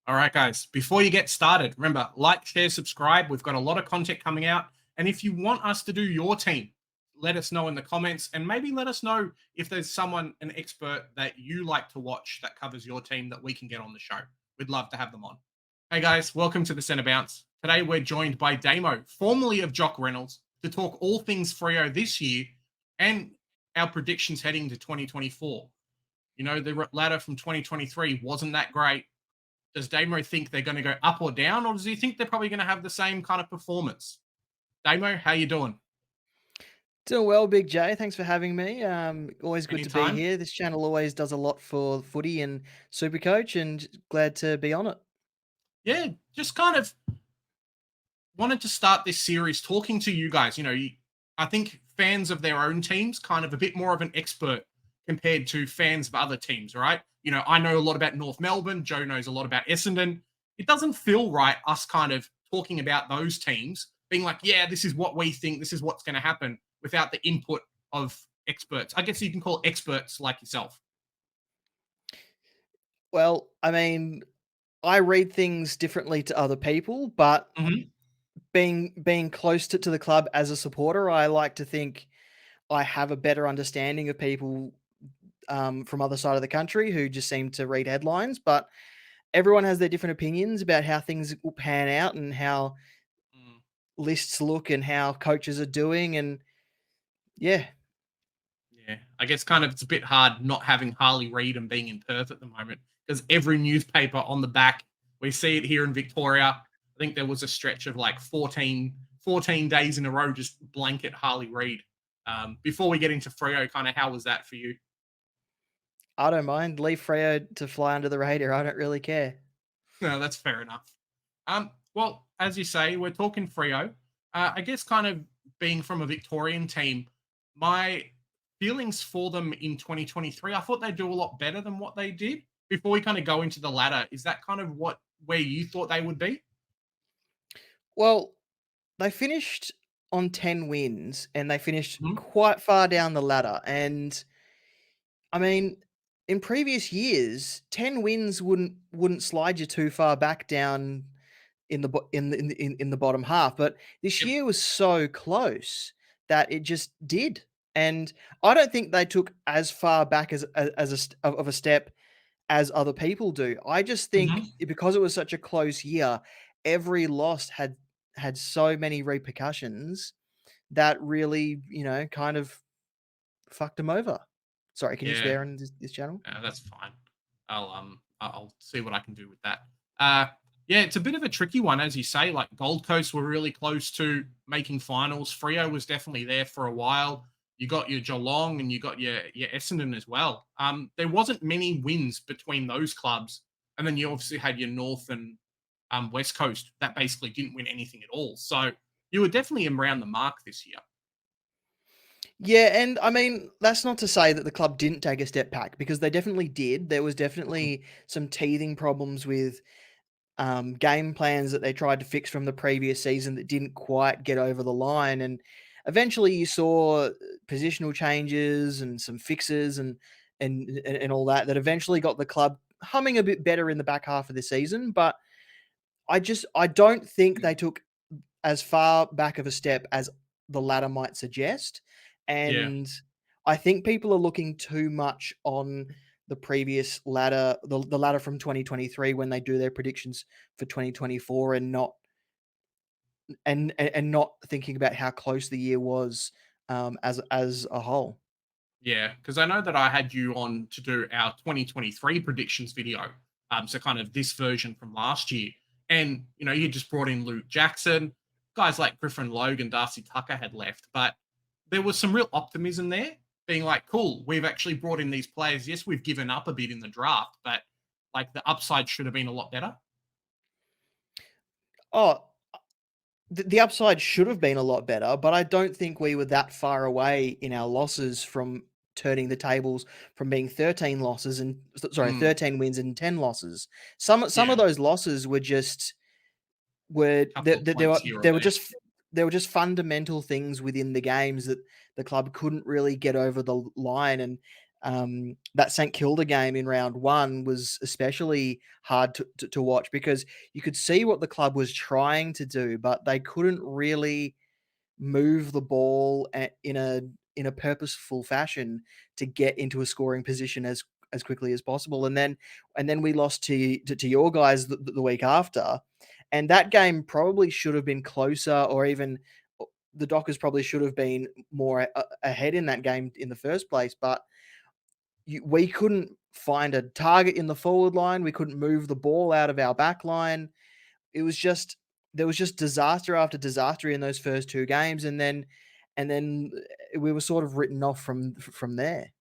All right, guys, before you get started, remember, like, share, subscribe. We've got a lot of content coming out. And if you want us to do your team, let us know in the comments and maybe let us know if there's someone, an expert that you like to watch that covers your team that we can get on the show. We'd love to have them on. Hey, guys, welcome to the Centre Bounce. Today, we're joined by Damo, formerly of Jock Reynolds, to talk all things FREO this year and our predictions heading to 2024. You know, the ladder from 2023 wasn't that great. Does Damo think they're going to go up or down, or does he think they're probably going to have the same kind of performance? Damo, how you doing? Doing well, Big J. Thanks for having me. Always good to be Anytime? here. This channel always does a lot for footy and Supercoach, and glad to be on it. Yeah, just kind of wanted to start this series talking to you guys. I think fans of their own teams kind of a bit more of an expert compared to fans of other teams, right? I know a lot about North Melbourne. Joe knows a lot about Essendon. It doesn't feel right us kind of talking about those teams, being like, yeah, this is what we think, this is what's going to happen without the input of experts. I guess you can call experts like yourself. Well, I mean, I read things differently to other people, but Hmm. being close to the club as a supporter, I like to think I have a better understanding of people from other side of the country who just seem to read headlines. But everyone has their different opinions about how things will pan out and how lists look and how coaches are doing. And yeah, Yeah, I guess kind of it's a bit hard not having Harley Reid and being in Perth at the moment because every newspaper on the back, we see it here in Victoria. I think there was a stretch of like 14 days in a row, just blanket Harley Reid. Before we get into Freo, kind of how was that for you? I don't mind. Leave Freo to fly under the radar. I don't really care. No, that's fair enough. Well, as you say, we're talking Frio. I guess kind of being from a Victorian team, my feelings for them in 2023, I thought they'd do a lot better than what they did. Before we kind of go into the ladder, is that kind of where you thought they would be? Well, they finished on 10 wins and they finished Mhm. quite far down the ladder. And I mean, in previous years, 10 wins wouldn't slide you too far back down in the in the bottom half, but this Yep. year was so close that it just did. And I don't think they took as far back as of a step as other people do. I just think Mhm. because it was such a close year, every loss had so many repercussions that really, kind of fucked them over. Sorry, can you Yeah. swear on this channel? That's fine. I'll see what I can do with that. Uh, yeah, it's a bit of a tricky one, as you say. Like Gold Coast were really close to making finals. Frio was definitely there for a while. You got your Geelong and you got your Essendon as well. There wasn't many wins between those clubs, and then you obviously had your North and West Coast that basically didn't win anything at all. So you were definitely around the mark this year. Yeah, and I mean, that's not to say that the club didn't take a step back because they definitely did. There was Mhm. definitely some teething problems with game plans that they tried to fix from the previous season that didn't quite get over the line. And eventually you saw positional changes and some fixes and all that eventually got the club humming a bit better in the back half of the season. But I don't think they took as far back of a step as the ladder might suggest. Yeah. And I think people are looking too much on the previous ladder, the ladder from 2023 when they do their predictions for 2024 and not thinking about how close the year was as a whole. Yeah, because I know that I had you on to do our 2023 predictions video. So kind of this version from last year. And, you just brought in Luke Jackson. Guys like Griffin Logan, Darcy Tucker had left. But there was some real optimism there, being like, cool, we've actually brought in these players. Yes, we've given up a bit in the draft, but like the upside should have been a lot better. Oh, the upside should have been a lot better, but I don't think we were that far away in our losses from turning the tables from being 13 losses and sorry, Mm, 13 wins and 10 losses. Some of yeah, those losses were just were couple of points here or there. there were just fundamental things within the games that the club couldn't really get over the line. And that St Kilda game in round one was especially hard to watch because you could see what the club was trying to do, but they couldn't really move the ball in a purposeful fashion to get into a scoring position as quickly as possible. And then we lost to your guys the week after, and that game probably should have been closer, or even the Dockers probably should have been more ahead in that game in the first place. But we couldn't find a target in the forward line. We couldn't move the ball out of our back line. It was just There was just disaster after disaster in those first two games, and then we were sort of written off from there.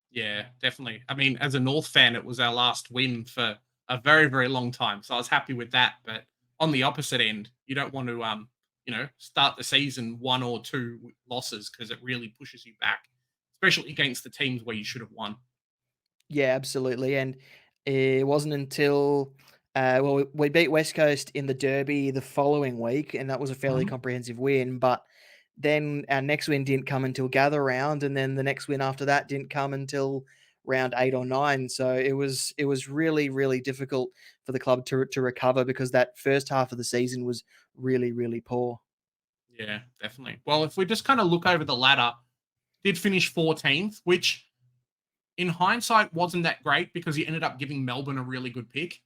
Yeah, definitely. I mean, as a North fan, it was our last win for a very, very long time. So I was happy with that. But on the opposite end, you don't want to start the season one or two losses because it really pushes you back, especially against the teams where you should have won. Yeah, absolutely. And it wasn't until we beat West Coast in the Derby the following week, and that was a fairly Mhm. comprehensive win. But then our next win didn't come until gather round, and then the next win after that didn't come until round 8 or 9. So it was really really difficult for the club to recover because that first half of the season was really really poor. Yeah, definitely. Well, if we just kind of look over the ladder, did finish 14th, which in hindsight wasn't that great because he ended up giving Melbourne a really good pick.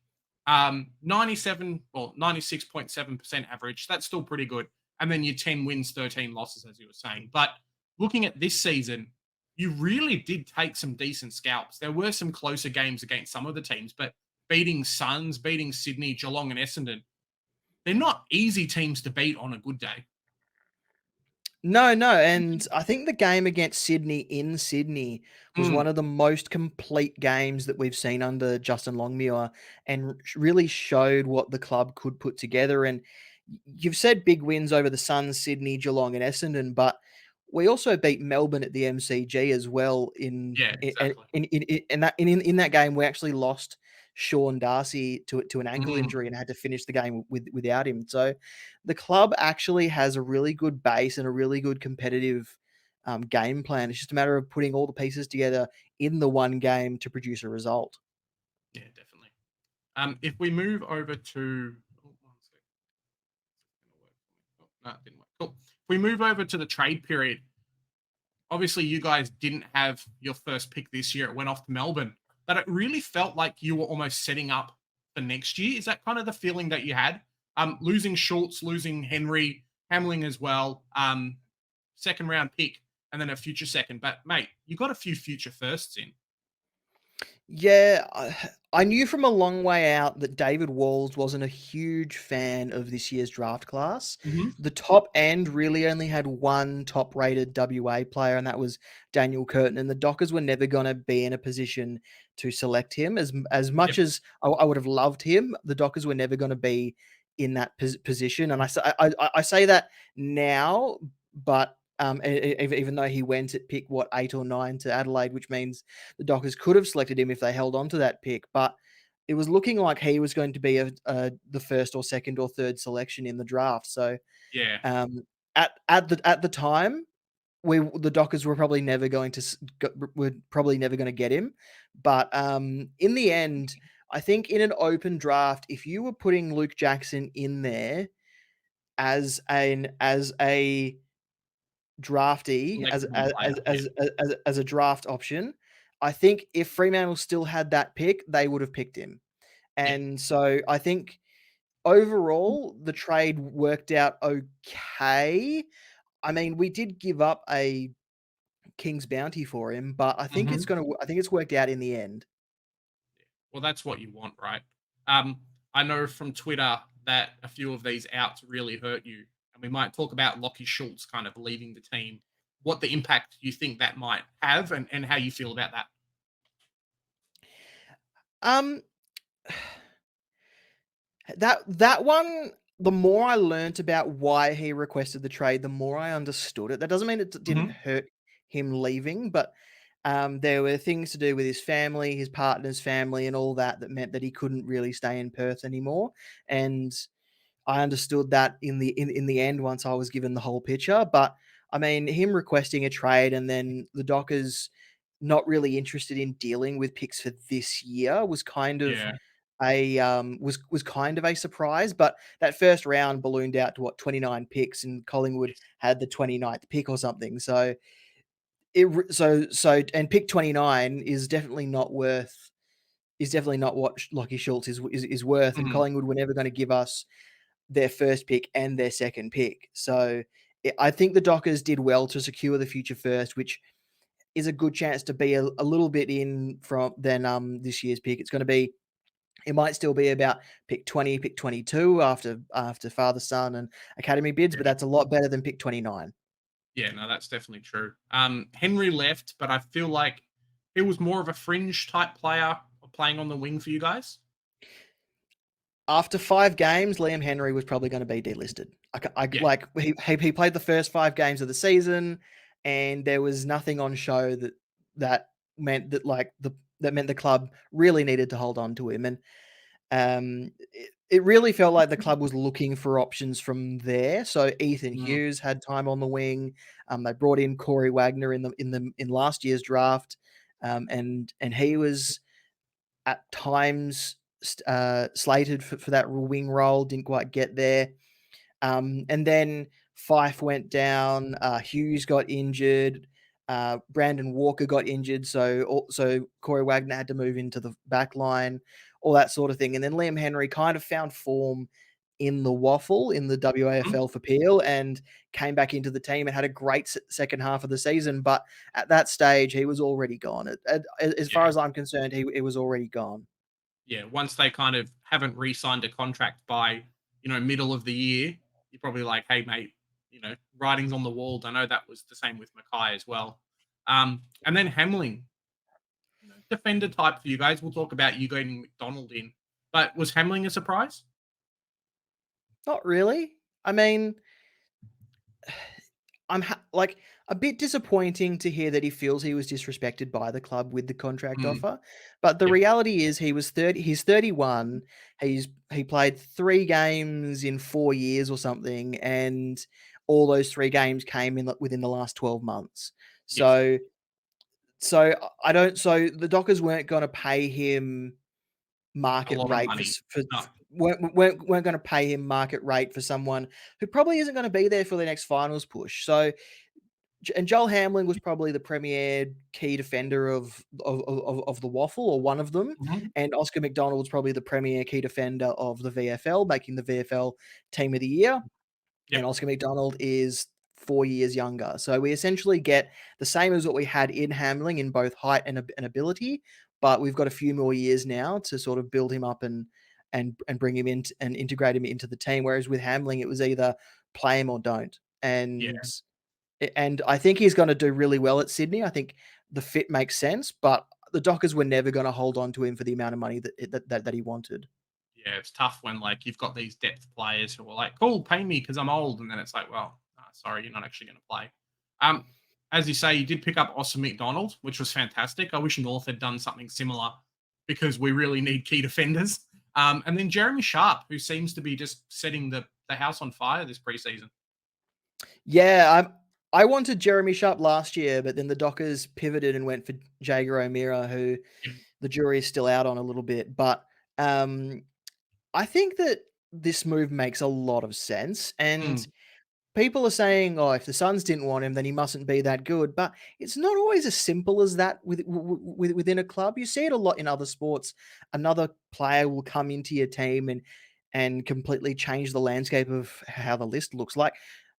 97, well, 96.7% average. That's still pretty good. And then your 10 wins, 13 losses, as you were saying. But looking at this season, you really did take some decent scalps. There were some closer games against some of the teams, but beating Suns, beating Sydney, Geelong, and Essendon, they're not easy teams to beat on a good day. No, no, and I think the game against Sydney in Sydney was Mm, one of the most complete games that we've seen under Justin Longmuir, and really showed what the club could put together. And you've said big wins over the Suns, Sydney, Geelong, and Essendon, but we also beat Melbourne at the MCG as well. yeah, exactly. In that game, we actually lost Sean Darcy to an ankle Mm, injury and had to finish the game without him. So the club actually has a really good base and a really good competitive game plan. It's just a matter of putting all the pieces together in the one game to produce a result. yeah, definitely. If we move over to, oh, one sec. Gonna work for me. Oh, no, it didn't work. Cool. If we move over to the trade period, obviously you guys didn't have your first pick this year. It went off to Melbourne, but it really felt like you were almost setting up for next year. Is that kind of the feeling that you had? Losing Schultz, losing Henry, Hamling as well, second round pick, and then a future second. But mate, you got a few future firsts in. Yeah, I knew from a long way out that David Walls wasn't a huge fan of this year's draft class. Hmm. The top end really only had one top rated WA player, and that was Daniel Curtin. And the Dockers were never going to be in a position to select him. As Yep. much as I would have loved him, the Dockers were never going to be in that position. And I say that now, but even though he went at pick what 8 or 9 to Adelaide, which means the Dockers could have selected him if they held on to that pick, but it was looking like he was going to be the first or second or third selection in the draft. So Yeah. um, at the time, the Dockers were probably never going to were probably never going to get him. But in the end, I think in an open draft, if you were putting Luke Jackson in there as a draftee Selectable player. Yeah. as a draft option, I think if Fremantle still had that pick, they would have picked him. Yeah. And so I think overall the trade worked out okay. I mean, we did give up a King's bounty for him, but Mhm. I think it's worked out in the end. Well, that's what you want, right? I know from Twitter that a few of these outs really hurt you, and we might talk about Lockie Schultz kind of leaving the team. What the impact you think that might have, and how you feel about that. Um that one, the more I learnt about why he requested the trade, the more I understood it. That doesn't mean it didn't Mhm. hurt him leaving, but there were things to do with his family, his partner's family, and all that that meant that he couldn't really stay in Perth anymore. And I understood that in the end once I was given the whole picture. But I mean, him requesting a trade and then the Dockers not really interested in dealing with picks for this year was kind of Yeah. was kind of a surprise, but that first round ballooned out to what, 29 picks, and Collingwood Yes. had the 29th pick or something. So and pick 29 is definitely not what Lockie Schultz is worth, and Mhm. Collingwood were never going to give us their first pick and their second pick. So I think the Dockers did well to secure the future first, which is a good chance to be a little bit in from than this year's pick. It might still be about pick 20, pick 22 after father son and academy bids, but Yeah. that's a lot better than pick 29. Yeah, no, that's definitely true. Henry left, but I feel like he was more of a fringe type player playing on the wing for you guys. After 5 games, Liam Henry was probably gonna be delisted. Yeah. Like, he played the first 5 games of the season, and there was nothing on show that meant that, like, that meant the club really needed to hold on to him, and, it really felt like the club was looking for options from there. So Ethan Mm, Hughes had time on the wing. They brought in Corey Wagner in last year's draft, and he was at times slated for that wing role, didn't quite get there. And then Fife went down, Hughes got injured, Brandon Walker got injured, so Corey Wagner had to move into the back line, all that sort of thing. And then Liam Henry kind of found form in the waffle in the mhm. WAFL for Peel and came back into the team and had a great second half of the season. But at that stage, he was already gone. As far Yeah. as I'm concerned, he was already gone. Yeah. Once they kind of haven't re-signed a contract by, middle of the year, you're probably like, hey, mate, writing's on the wall. I know that was the same with Mackay as well. And then Hamling, defender type for you guys. We'll talk about you getting McDonald in, but was Hamling a surprise? Not really. I mean, like, a bit disappointing to hear that he feels he was disrespected by the club with the contract Mm, offer, but the yep. reality is he's 31, he played 3 games in 4 years or something, and all those 3 games came within the last 12 months. Yes. So I don't so the Dockers weren't gonna pay him A market lot of rate money. for No. weren't gonna pay him market rate for someone who probably isn't gonna be there for the next finals push. So and Joel Hamling was probably the premier key defender of the waffle, or one of them, Mhm. and Oscar McDonald was probably the premier key defender of the VFL, making the VFL Team of the Year, and Yep. Oscar McDonald is 4 years younger. So we essentially get the same as what we had in Hamling in both height and ability, but we've got a few more years now to sort of build him up and bring him in and integrate him into the team, whereas with Hamling, it was either play him or don't, Yeah. and I think he's gonna do really well at Sydney. I think the fit makes sense, but the Dockers were never gonna hold on to him for the amount of money that he wanted. Yeah, it's tough when like you've got these depth players who are like, "Cool, pay me because I'm old," and then it's like, "Well, sorry, you're not actually going to play." Um, as you say, you did pick up Austin McDonald, which was fantastic. I wish North had done something similar because we really need key defenders. And then Jeremy Sharp, who seems to be just setting the house on fire this preseason. Yeah, I wanted Jeremy Sharp last year, but then the Dockers pivoted and went for Jaeger O'Meara, who Yep. the jury is still out on a little bit. But um, I think that this move makes a lot of sense, and Mm, people are saying, "Oh, if the Suns didn't want him, then he mustn't be that good." But it's not always as simple as that within a club. You see it a lot in other sports. Another player will come into your team and completely change the landscape of how the list looks like.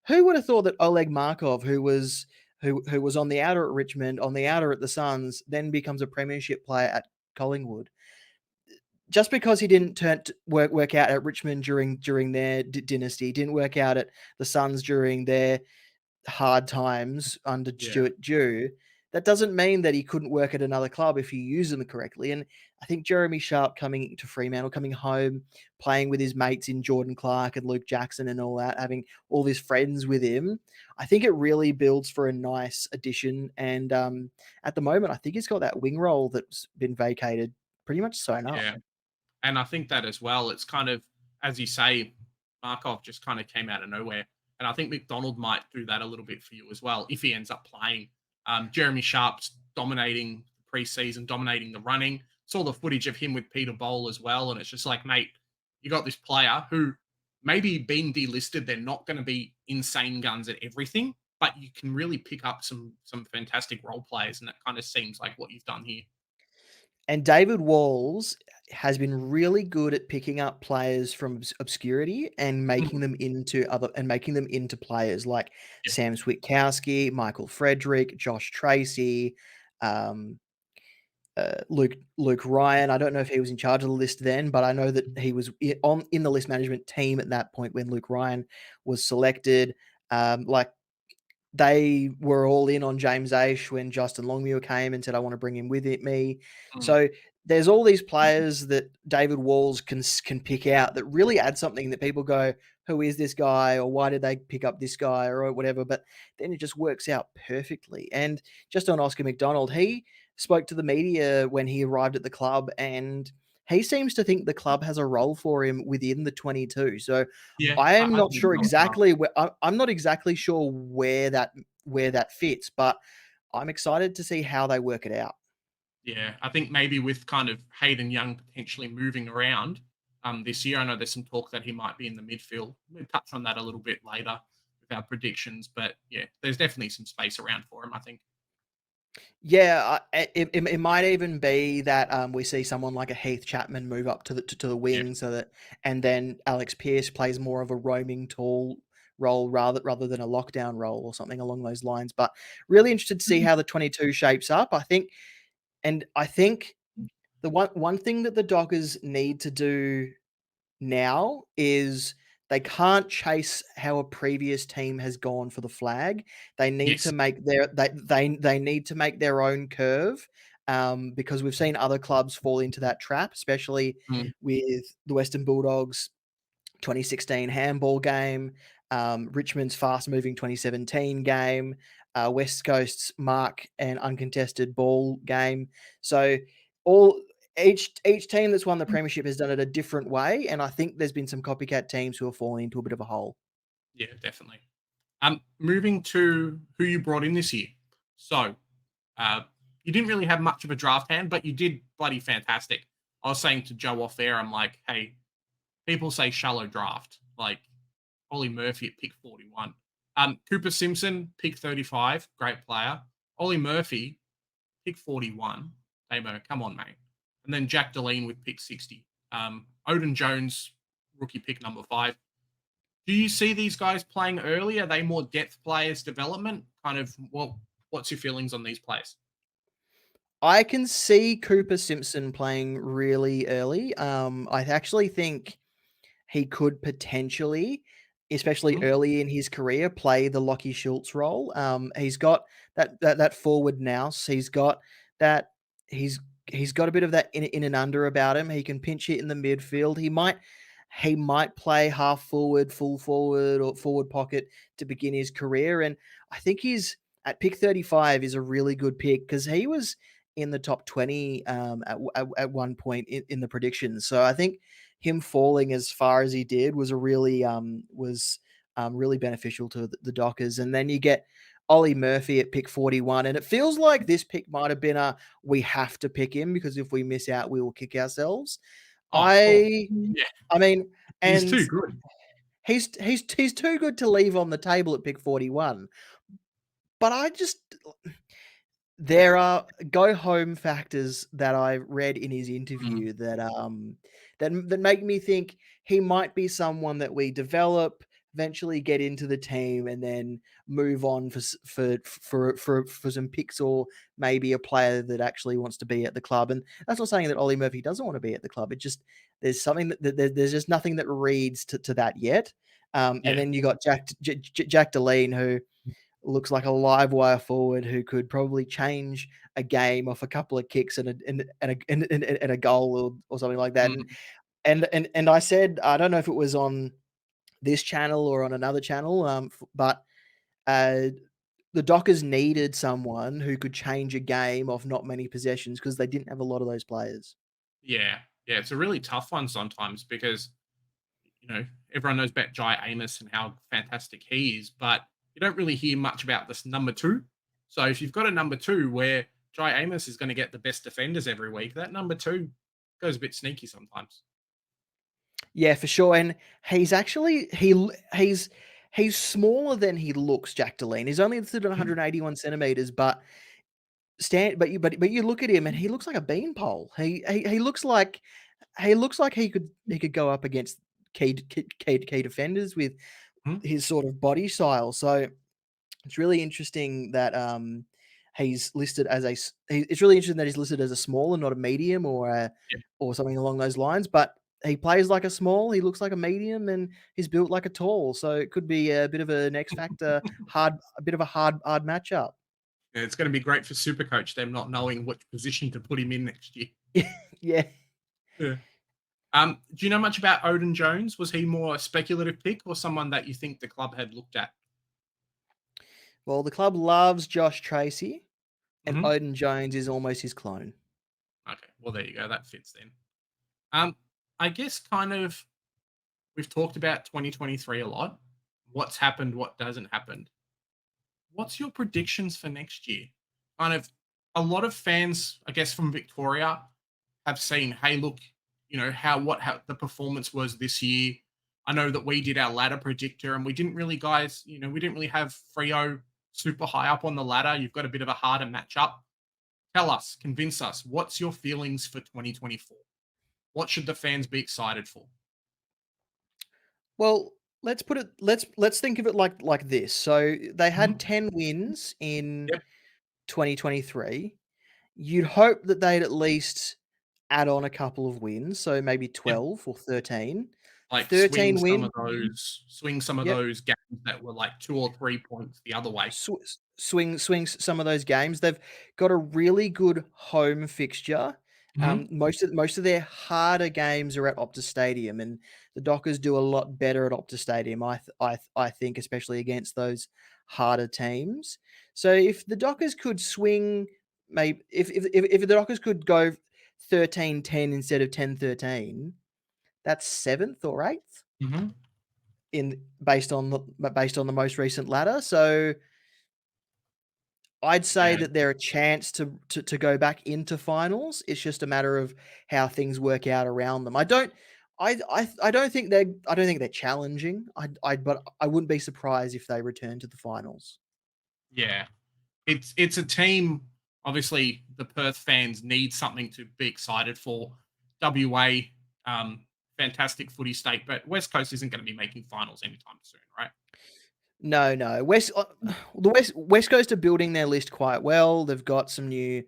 Who would have thought that Oleg Markov, who was on the outer at Richmond, on the outer at the Suns, then becomes a premiership player at Collingwood? Just because he didn't work out at Richmond during their dynasty, didn't work out at the Suns during their hard times under yeah, Stuart Dew, that doesn't mean that he couldn't work at another club if you use them correctly. And I think Jeremy Sharp coming to Fremantle, coming home, playing with his mates in Jordan Clark and Luke Jackson and all that, having all his friends with him, I think it really builds for a nice addition. And at the moment, I think he's got that wing role that's been vacated pretty much sewn up. yeah. And I think that as well, it's kind of, as you say, Markov just kind of came out of nowhere. And I think McDonald might do that a little bit for you as well if he ends up playing. Jeremy Sharp's dominating preseason, dominating the running. Saw the footage of him with Peter Bowl as well, and it's just like, mate, you got this player who maybe being delisted, they're not going to be insane guns at everything, but you can really pick up some fantastic role players, and that kind of seems like what you've done here. And David Walls has been really good at picking up players from obscurity and Mhm. making them into players like Yeah. Sam Switkowski, Michael Frederick, Josh Tracy, um, Luke Ryan. I don't know if he was in charge of the list then, but I know that he was in the list management team at that point when Luke Ryan was selected. Like they were all in on James Aish when Justin Longmuir came and said, "I want to bring him with me." Mm. So there's all these players that David Walls can pick out that really add something that people go, "Who is this guy?" or "Why did they pick up this guy?" or whatever. But then it just works out perfectly. And just on Oscar McDonald, he spoke to the media when he arrived at the club, and he seems to think the club has a role for him within the 22. So Yeah, I'm I not think sure so as well. exactly where I'm not exactly sure where that fits, but I'm excited to see how they work it out. Yeah, I think maybe with kind of Hayden Young potentially moving around this year, I know there's some talk that he might be in the midfield. We'll touch on that a little bit later with our predictions, but yeah, there's definitely some space around for him, I think. Yeah, it might even be that we see someone like a Heath Chapman move up to the Yeah. wing, so that and then Alex Pearce plays more of a roaming tall role rather than a lockdown role or something along those lines. But really interested to see how the 22 shapes up. I think the one thing that the Dockers need to do now is they can't chase how a previous team has gone for the flag. They need Yes. to make they need to make their own curve, because we've seen other clubs fall into that trap, especially Mm. with the Western Bulldogs 2016 handball game, Richmond's fast moving 2017 game, West Coast's mark and uncontested ball game. So all each team that's won the premiership has done it a different way, and I think there's been some copycat teams who have fallen into a bit of a hole. Yeah, definitely. Moving to who you brought in this year. So, uh, you didn't really have much of a draft hand, but you did bloody fantastic. I was saying to Joe off air, I'm like, hey, people say shallow draft. Like Ollie Murphy at pick 41. Cooper Simpson, pick 35, great player. Ollie Murphy, pick 41. Damo, come on, mate. And then Jack Deline with pick 60. Odin Jones, rookie pick number 5. Do you see these guys playing early? Are they more depth players, development? Kind of, well, what's your feelings on these players? I can see Cooper Simpson playing really early. I actually think he could potentially, especially Mhm. early in his career, play the Lockie Schultz role. He's got that forward nous. That he's he's got a bit of that in and under about him. He can pinch hit in the midfield. He might play half forward, full forward, or forward pocket to begin his career. And I think he's at pick 35 is a really good pick because he was in the top 20 at one point in the predictions. So I think him falling as far as he did was really beneficial to the Dockers. And then you get Ollie Murphy at pick 41, and it feels like this pick might have been a we have to pick him because if we miss out, we will kick ourselves. Oh, of course. I Yeah, I mean, he's and too good. he's too good to leave on the table at pick 41. But I just there are go home factors that I read in his Mm, interview that make me think he might be someone that we develop, eventually get into the team, and then move on for some picks or maybe a player that actually wants to be at the club. And that's not saying that Ollie Murphy doesn't want to be at the club. It just there's something there's just nothing that reads to that yet. And yeah. then you got Jack Deline who looks like a live wire forward who could probably change a game off a couple of kicks and a goal or something like that. Mm, And I said I don't know if it was on this channel or on another channel, but uh, the Dockers needed someone who could change a game off not many possessions because they didn't have a lot of those players. yeah, yeah. It's a really tough one sometimes because everyone knows about Jai Amos and how fantastic he is, but you don't really hear much about this number two. So if you've got a number two where Jai Amos is going to get the best defenders every week, that number two goes a bit sneaky sometimes. Yeah, for sure. And he's actually he's smaller than he looks, Jack Deline. He's only listed at Mhm. 181 centimeters, but you look at him and he looks like a beanpole. He looks like he could go up against key defenders with Mhm. his sort of body style. So it's really interesting that he's listed as it's really interesting that he's listed as a small and not a medium Yeah. or something along those lines. But he plays like a small, he looks like a medium, and he's built like a tall. So it could be a bit of an X factor, a bit of a hard matchup. Yeah, it's going to be great for Supercoach, them not knowing which position to put him in next year. Yeah. Yeah. Do you know much about Odin Jones? Was he more a speculative pick or someone that you think the club had looked at? Well, the club loves Josh Tracy, and Mhm. Odin Jones is almost his clone. Okay, well there you go. That fits then. Um, I guess kind of we've talked about 2023 a lot. What's happened, what doesn't happen. What's your predictions for next year? Kind of a lot of fans, I guess, from Victoria have seen, hey, look, how the performance was this year. I know that we did our ladder predictor and we didn't really, guys, we didn't really have FREO super high up on the ladder. You've got a bit of a harder matchup. Tell us, convince us, what's your feelings for 2024? What should the fans be excited for? Well, let's think of it like this. So they had Mhm. 10 wins in Yep. 2023. You'd hope that they'd at least add on a couple of wins, so maybe Yep. 12 or 13. Like 13 wins. swing some of Yep. those games that were like 2 or 3 points the other way. Swing some of those games. They've got a really good home fixture. Mhm. Most of their harder games are at Optus Stadium, and the Dockers do a lot better at Optus Stadium. I think, especially against those harder teams. So if the Dockers could swing, maybe if the Dockers could go 13-10 instead of 10-13, that's seventh or eighth Mhm. in based on the most recent ladder. So I'd say Yeah. that they're a chance to go back into finals. It's just a matter of how things work out around them. I don't think they're challenging. But I wouldn't be surprised if they return to the finals. Yeah. It's a team. Obviously, the Perth fans need something to be excited for. WA, fantastic footy state, but West Coast isn't going to be making finals anytime soon, right? No, no. The West Coast are building their list quite well. They've got some new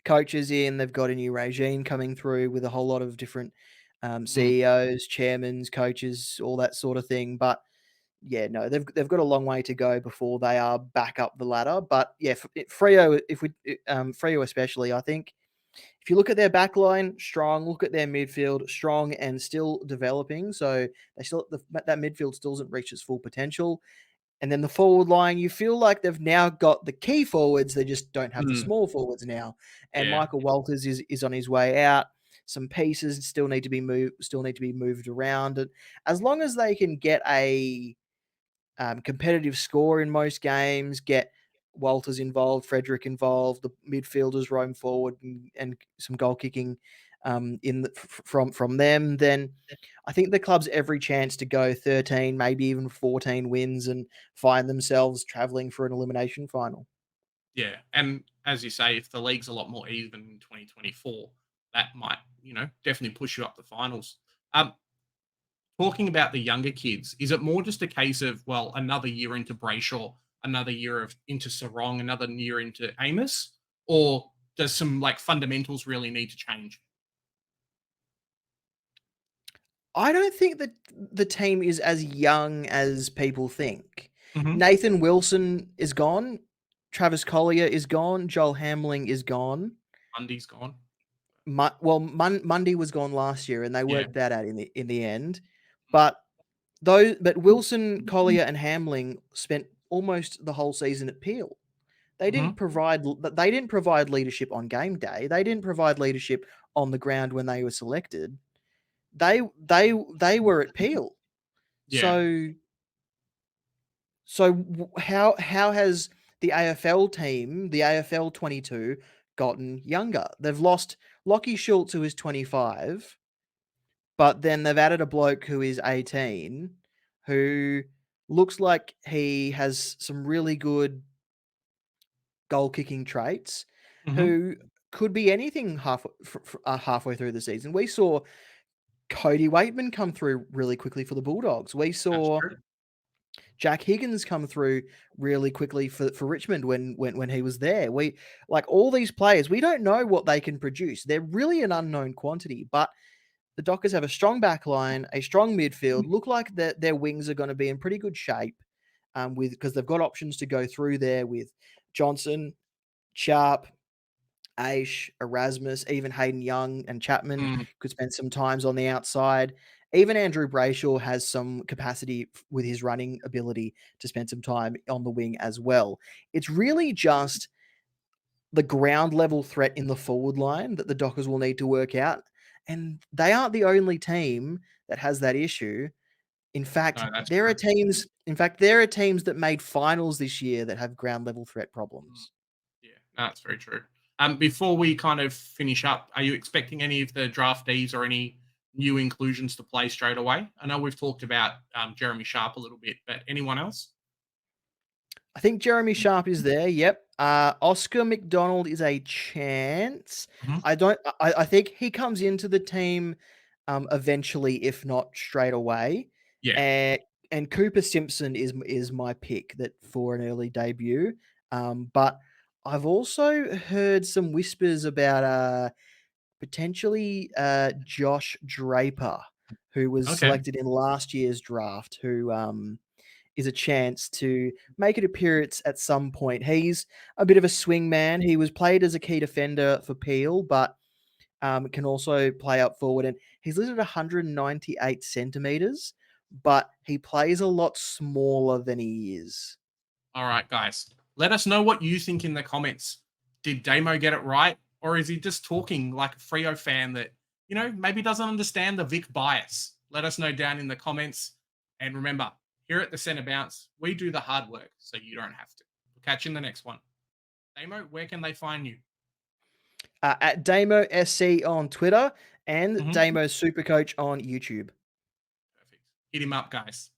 coaches in. They've got a new regime coming through with a whole lot of different Mm, CEOs, chairmans, coaches, all that sort of thing. But yeah, no, they've got a long way to go before they are back up the ladder. But yeah, Freo, Freo especially, I think if you look at their back line, strong. Look at their midfield, strong and still developing. So that midfield still hasn't reached its full potential. And then the forward line, you feel like they've now got the key forwards. They just don't have the mm, small forwards now. And yeah, Michael Walters is on his way out. Some pieces still need to be moved around. And as long as they can get a competitive score in most games, get Walters involved, Frederick involved, the midfielders roam forward, and some goal kicking from them, then I think the club's every chance to go 13, maybe even 14 wins and find themselves traveling for an elimination final. yeah. And as you say, if the league's a lot more even in 2024, that might, definitely push you up the finals. Um, Talking about the younger kids, is it more just a case of, well, another year into Brayshaw, another year into Sarong, another year into Amos, or does some like fundamentals really need to change? I don't think that the team is as young as people think. Hmm. Nathan Wilson is gone. Travis Collier is gone. Joel Hamling is gone. Mundy's gone. Mundy was gone last year, and they Yeah. worked that out in the end. But Wilson, Collier, and Hamling spent almost the whole season at Peel. Hmm. They didn't provide leadership on game day. They didn't provide leadership on the ground when they were selected. They were at Peel. Yeah. So how has the AFL team, the AFL 22, gotten younger. They've lost Lockie Schultz, who is 25, but then they've added a bloke who is 18, who looks like he has some really good goal kicking traits, Hmm. who could be anything halfway through the season. We saw Cody Waitman come through really quickly for the Bulldogs. We That's saw true. Jack Higgins come through really quickly for Richmond when he was there. We like all these players, we don't know what they can produce. They're really an unknown quantity, but the Dockers have a strong back line, a strong midfield, look like their wings are going to be in pretty good shape with because they've got options to go through there with Johnson, Sharp, Aish, Erasmus, even Hayden Young and Chapman Mm, could spend some times on the outside. Even Andrew Brayshaw has some capacity with his running ability to spend some time on the wing as well. It's really just the ground level threat in the forward line that the Dockers will need to work out. And they aren't the only team that has that issue. In fact, no, that's there are true. teams in fact, there are teams that made finals this year that have ground level threat Mm, problems. yeah, no, that's very true. Before we kind of finish up, are you expecting any of the draftees or any new inclusions to play straight away? I know we've talked about Jeremy Sharp a little bit, but anyone else? I think Jeremy Sharp is there. Yep. Oscar McDonald is a chance. Mhm. I don't. I think he comes into the team eventually, if not straight away. Yeah. And Cooper Simpson is my pick that for an early debut. But I've also heard some whispers about potentially Josh Draper, who was Okay. selected in last year's draft, who is a chance to make an appearance at some point. He's a bit of a swing man. He was played as a key defender for Peel, but can also play up forward. And he's listed 198 centimeters, but he plays a lot smaller than he is. All right, guys. Let us know what you think in the comments. Did Damo get it right? Or is he just talking like a FREO fan that, maybe doesn't understand the Vic bias? Let us know down in the comments. And remember, here at the Centre Bounce, we do the hard work so you don't have to. We'll catch you in the next one. Damo, where can they find you? At Damo SC on Twitter and Mhm. Damo Supercoach on YouTube. Perfect. Hit him up, guys.